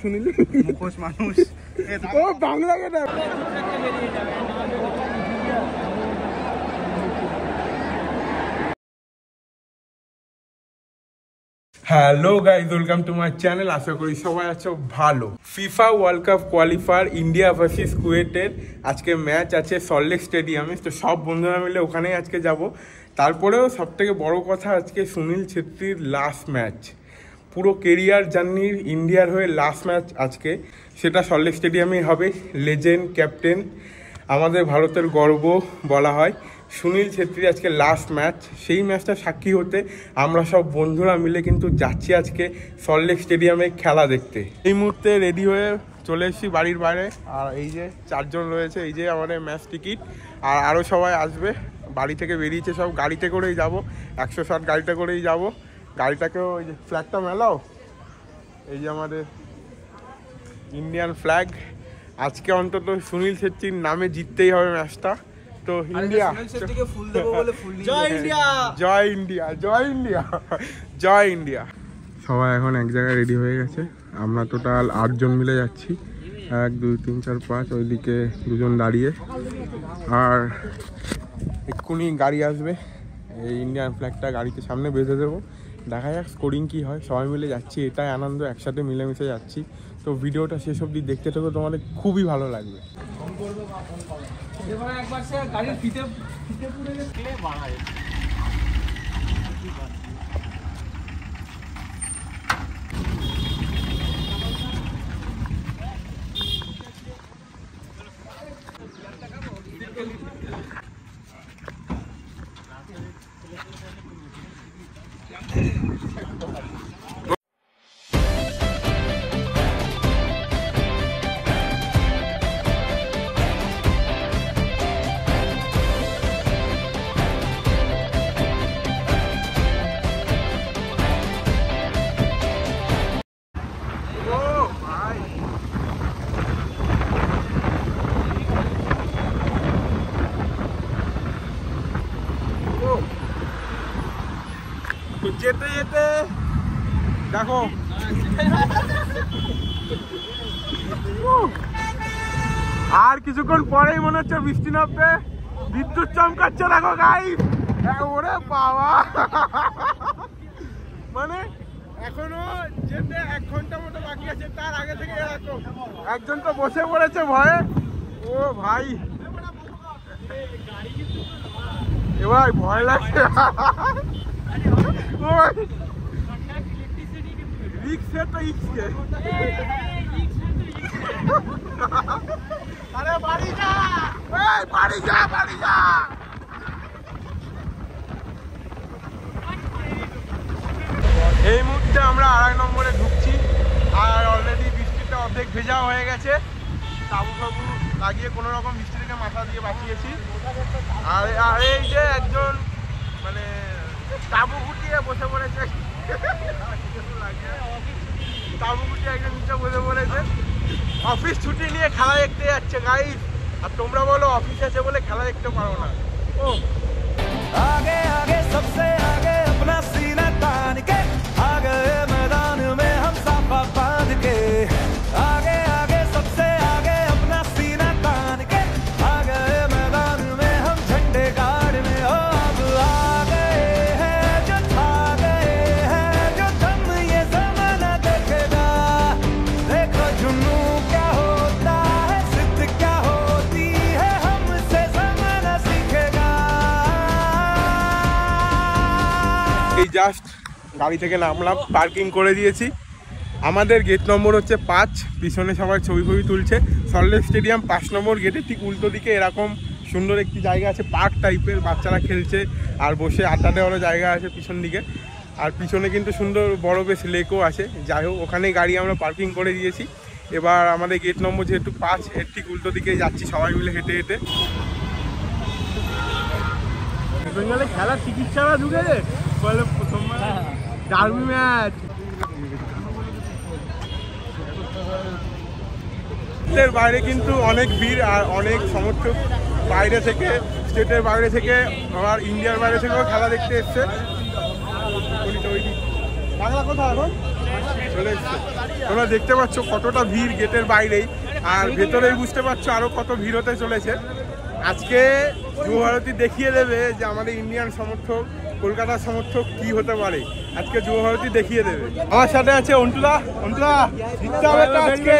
শুনিলি মুখোশ মানুষ ও বাংলা কেনা। Hello guys, welcome to my channel. আশা করি সবাই আছো ভালো। FIFA world cup qualifier India versus কুয়েটের আজকে ম্যাচ আছে সল্টলেক স্টেডিয়ামে। তো সব বন্ধুরা মিলে ওখানেই আজকে যাব। তারপরেও সবথেকে বড় কথা, আজকে সুনীল ছেত্রীর লাস্ট ম্যাচ, পুরো কেরিয়ার জার্নির ইন্ডিয়ার হয়ে লাস্ট ম্যাচ আজকে, সেটা সল্টলেক স্টেডিয়ামেই হবে। লেজেন্ড ক্যাপ্টেন, আমাদের ভারতের গর্ব বলা হয়, সুনীল ছেত্রী আজকে লাস্ট ম্যাচ। সেই ম্যাচটা সাক্ষী হতে আমরা সব বন্ধুরা মিলে কিন্তু যাচ্ছি আজকে সল্টলেক স্টেডিয়ামে খেলা দেখতে। এই মুহূর্তে রেডি হয়ে চলে এসেছি বাড়ির বাইরে। আর এই যে 4 জন রয়েছে, এই যে আমাদের ম্যাচ টিকিট, আর আরও সবাই আসবে। বাড়ি থেকে বেরিয়েছে সব, গাড়িতে করেই যাব, 160 গাড়িতে করেই যাব। গাড়িটাকেও ওই যে ফ্ল্যাগটা মেলাও, এই যে আমাদের ইন্ডিয়ান ফ্ল্যাগ। আজকে অন্তত সুনীল ছেত্রীর নামে জিততেই হবে ম্যাচটা। তো ইন্ডিয়া, জয় ইন্ডিয়া, জয় ইন্ডিয়া, জয় ইন্ডিয়া, জয় ইন্ডিয়া। সবাই এখন এক জায়গায় রেডি হয়ে গেছে। আমরা টোটাল 8 জন মিলে যাচ্ছি। 1 2 3 4 5, ওইদিকে 2 জন দাঁড়িয়ে। আর এক্ষুনি গাড়ি আসবে, এই ইন্ডিয়ান ফ্ল্যাগটা গাড়িতে সামনে বেঁধে দেবো। দেখা যাক স্কোরিং কী হয়। সবাই মিলে যাচ্ছি, এটাই আনন্দ, একসাথে মিলেমিশে যাচ্ছি। তো ভিডিওটা শেষ অবধি দেখতে থাকো, তোমাদের খুবই ভালো লাগবে। একবার সে গাড়ির ফিতে পুড়ে গেছে বাড়ায়। যেতে যেতে দেখো আর কিছুক্ষণ পরেই মনে হচ্ছে বৃষ্টি নামবে, বিদ্যুৎ চমকাচ্ছে। দেখো গাইস, ওরে বাবা, মানে এখনো যেতে 1 ঘন্টা মতো বাকি আছে। তার আগে থেকে এরকম একজন তো বসে পড়েছে ভয়ে। ও ভাই, এবার ভয় লাগছে। আরে বাড়ি যা, বাড়ি যা, বাড়ি যা। এই মুহূর্তে আমরা 2.5 নম্বরে ঢুকছি। আর অলরেডি বৃষ্টিটা অর্ধেক ভেজা হয়ে গেছে। তাবু ফাবু লাগিয়ে কোনো রকম বৃষ্টি থেকে মাথা দিয়ে বাঁচিয়েছি। আর এই যে একজন মানে তাবু গুটিয়ে বসে পড়েছে, তাবু গুটিয়ে একজন নিচে বসে পড়েছে। অফিস ছুটি নিয়ে খেলা দেখতে যাচ্ছে গাইস। আর তোমরা বলো অফিস আছে বলে খেলা দেখতে পারো না। ও আগে আগে সবসে আগে अपना सीना तान के आ गए मैदान में हम साफा बांध के आगे आगे सबसे आगे अपना सीना तान के आ गए मैदान में हम झंडे गाड़ने ओ अब आ गए हैं जो छा गए हैं जो थम ये ज़माना देखेगा। देखो जुनू क्या होता है, सिद्ध क्या होती है, हमसे ज़माना सीखेगा। এই জাস্ট গাড়ি থেকে নামলাম, পার্কিং করে দিয়েছি। আমাদের গেট নম্বর হচ্ছে 5। পিছনে সবাই ছবি তুলছে। সল্টলেক স্টেডিয়াম 5 নম্বর গেটে ঠিক উল্টো দিকে এরকম সুন্দর একটি জায়গা আছে, পার্ক টাইপের, বাচ্চারা খেলছে আর বসে আড্ডা দেওয়ারও জায়গা আছে পিছন দিকে। আর পিছনে কিন্তু সুন্দর বড় বেশ লেকও আছে। যাই হোক, ওখানে গাড়ি আমরা পার্কিং করে দিয়েছি। এবার আমাদের গেট নম্বর যেহেতু 5, এর ঠিক উল্টো দিকে যাচ্ছি সবাই মিলে হেঁটে হেঁটে। বেঙ্গলে খেলার চিকিৎসারা ঢুকেছে বলে প্রথমবার ডার্বি ম্যাচ। স্টেটের বাইরে কিন্তু অনেক ভিড় আর অনেক সমর্থক বাইরে থেকে, স্টেটের বাইরে থেকে আবার ইন্ডিয়ার বাইরে থেকেও খেলা দেখতে এসছে। বাংলা কথা এখন চলে এসছে। তোমরা দেখতে পাচ্ছ কতটা ভিড় গেটের বাইরেই, আর ভেতরেই বুঝতে পারছো আরো কত ভিড় হতে চলেছে। আজকে যুবভারতী দেখিয়ে দেবে যে আমাদের ইন্ডিয়ান সমর্থক, কলকাতার সমর্থক কি হতে পারে। আজকে যুবভারতী দেখিয়ে দেবে। আমার সাথে আছে অন্টুদা। অন্টুদা জিততে হবে তো আজকে,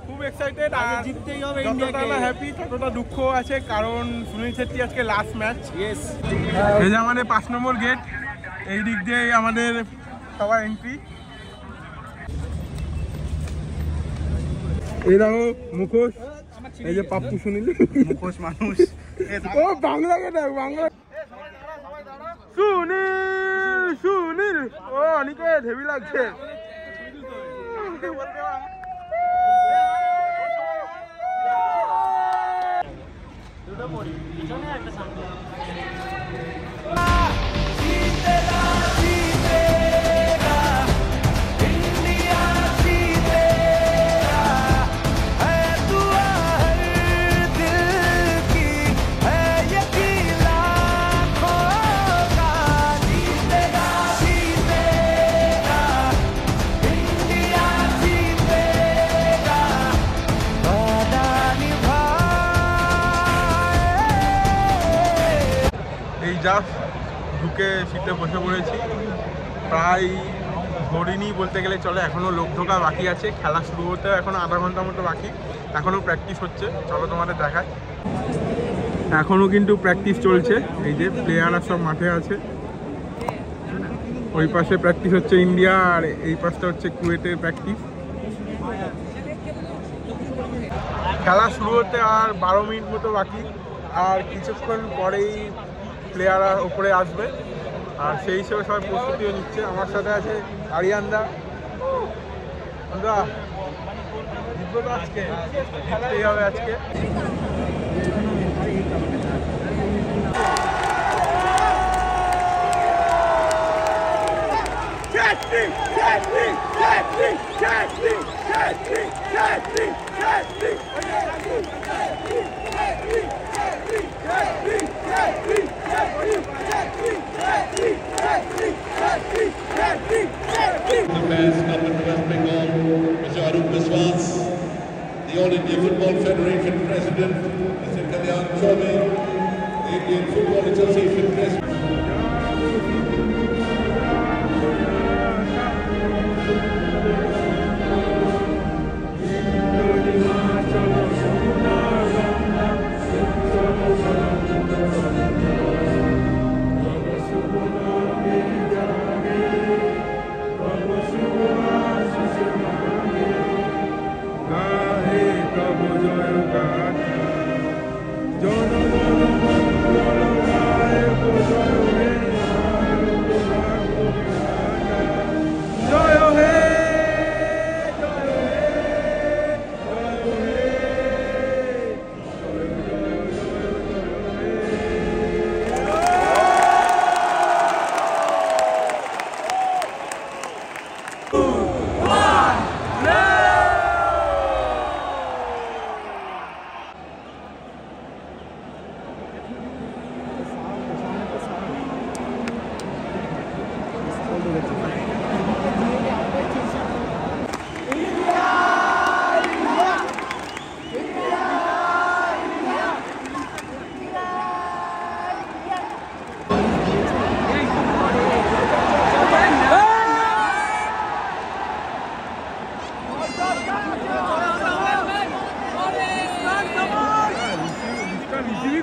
খুব এক্সাইটেড। আর জিততেই হবে, যতটা না হ্যাপি ততটা দুঃখ আছে, কারণ সুনীল ছেত্রী আজকে লাস্ট ম্যাচ। এই যে আমাদের 5 নম্বর গেট, এই দিক দিয়ে আমাদের সবার এন্ট্রি। এই দেখো মুখোশ, এই যে পাপ্পু সুনীল মুখোশ মানুষ। ও বাংলা গেটা, বাংলা সুনীল সুনীল। ও অনেকে হেভি লাগছে। জাস্ট ঢুকে সিটে বসে পড়েছি, প্রায় ধরিনি বলতে গেলে চলে। এখনও লোক ঢোকা বাকি আছে, খেলা শুরু হতে এখনও আধা ঘন্টার মতো বাকি। এখনও প্র্যাকটিস হচ্ছে, চলো তোমাদের দেখায়। এখনও কিন্তু প্র্যাকটিস চলছে, এই যে প্লেয়াররা সব মাঠে আছে। ওই পাশে প্র্যাকটিস হচ্ছে ইন্ডিয়া, আর এই পাশটা হচ্ছে কুয়েটের প্র্যাকটিস। খেলা শুরু হতে আর 12 মিনিট মতো বাকি, আর কিছুক্ষণ পরেই প্লেয়াররা উপরে আসবে, আর সেই হিসেবে সবাই প্রস্তুতিও নিচ্ছে। আমার সাথে আছে আরিয়ানদা। আমরা জিতবো তো আজকে, জিততেই হবে আজকে। The Fans Cup in West Bengal, Mr. Arup Biswas, the All India Football Federation President, Mr. Kalyan Chaubey, the Indian Football Association President.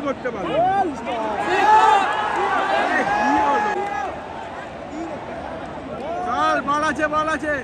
করতে পারবে। চল, বল আছে, বল আছে।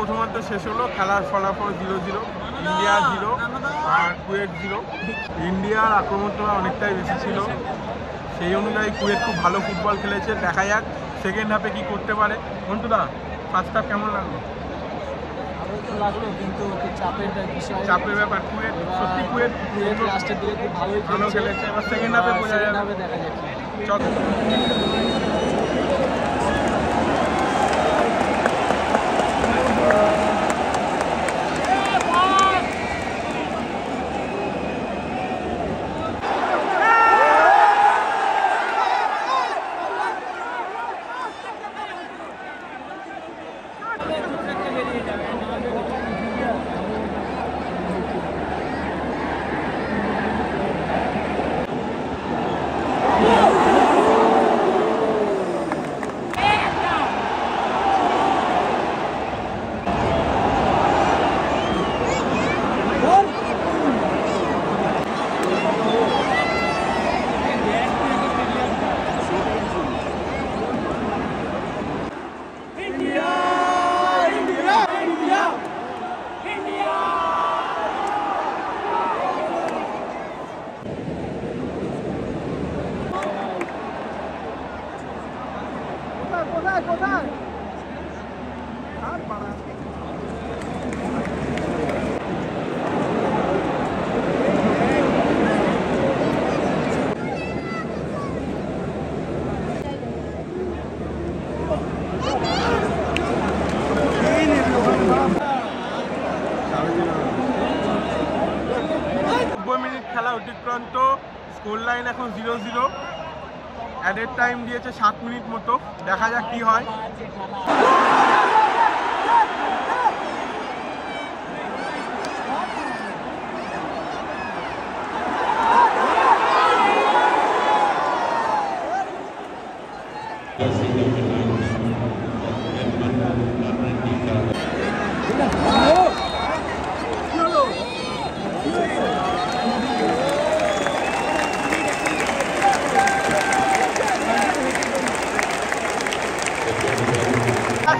প্রথমার্ধ শেষ হলো, খেলার ফলাফল 0-0, ইন্ডিয়া 0 আর কুয়েত 0। ইন্ডিয়ার আক্রমণটা অনেকটাই বেশি ছিল, সেই অনুযায়ী কুয়েত খুব ভালো ফুটবল খেলেছে। দেখা যাক সেকেন্ড হাফে কি করতে পারে। মন্টুদা, ফার্স্ট হাফ কেমন লাগলো? লাগলো, কিন্তু চাপের ব্যাপার। কুয়েত সত্যি কুয়েত লাস্টের দিকে খুব ভালো খেলেছে। এবার সেকেন্ড হাফে বোঝা যাবে, দেখা যাচ্ছে। চল। কোথায় মিনিট খেলা অতিক্রান্ত, স্কোর লাইন এখন 0-0। অ্যাডেড টাইম দিয়েছে 7 মিনিট মতো, দেখা যাক কি হয়।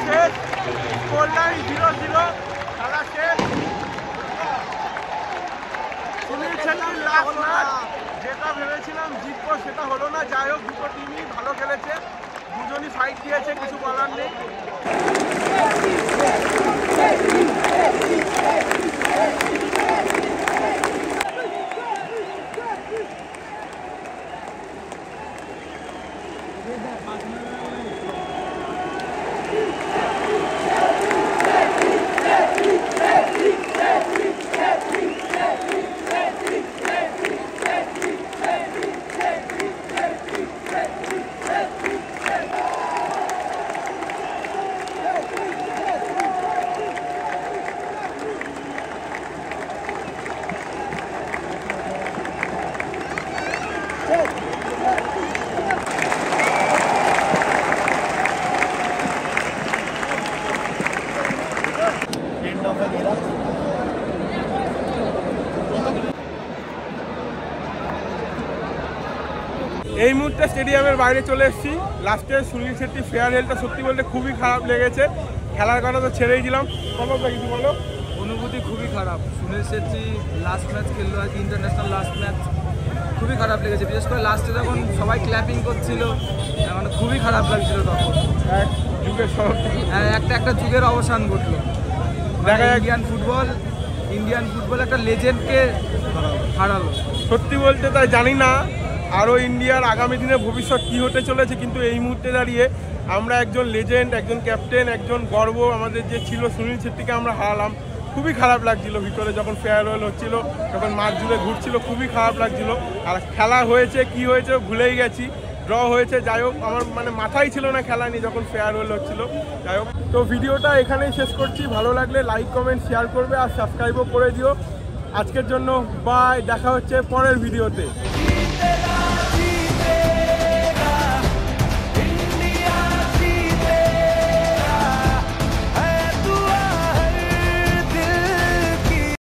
শেষ, স্কোর লাইন 0-0, খেলা শেষ। সুনীল ছেত্রীর লাস্ট ম্যাচ, যেটা ভেবেছিলাম জিতবো সেটা হলো না। যাই হোক, দুটো টিমই ভালো খেলেছে, দুজনই ফাইট দিয়েছে, কিছু বলার নেই। এই মুহূর্তে স্টেডিয়ামের বাইরে চলে এসেছি। লাস্টে সুনীল ছেত্রী ফেয়ারওয়েলটা সত্যি বলতে খুবই খারাপ লেগেছে। খেলার কথা তো ছেড়েই দিলাম, কতটা কিছু বলো? অনুভূতি খুবই খারাপ। সুনীল ছেত্রী লাস্ট ম্যাচ খেললো, আর কি ইন্টারন্যাশনাল লাস্ট ম্যাচ, খুবই খারাপ লেগেছে। বিশেষ করে লাস্টে যখন সবাই ক্ল্যাপিং করছিল, মানে খুবই খারাপ লাগছিল। তখন এক যুগের একটা যুগের অবসান ঘটলো। দেখা যাক, ইন্ডিয়ান ফুটবল একটা লেজেন্ডকে হারালো। সত্যি বলতে তাই জানি না আরও ইন্ডিয়ার আগামী দিনে ভবিষ্যৎ কী হতে চলেছে, কিন্তু এই মুহূর্তে দাঁড়িয়ে আমরা একজন লেজেন্ড, একজন ক্যাপ্টেন, একজন গর্ব আমাদের যে ছিল সুনীল ছেত্রীকে আমরা হারালাম। খুবই খারাপ লাগছিল ভিতরে, যখন ফেয়ারওয়েল হচ্ছিল, যখন মাঠ জুড়ে ঘুরছিল, খুবই খারাপ লাগছিল। আর খেলা হয়েছে কি হয়েছে ভুলেই গেছি, ড্র হয়েছে। যাই হোক, আমার মানে মাথায় ছিল না খেলা নিয়ে যখন ফেয়ারওয়েল হচ্ছিল। যাই হোক, তো ভিডিওটা এখানেই শেষ করছি। ভালো লাগলে লাইক, কমেন্ট, শেয়ার করবে আর সাবস্ক্রাইবও করে দিও। আজকের জন্য বাই, দেখা হচ্ছে পরের ভিডিওতে।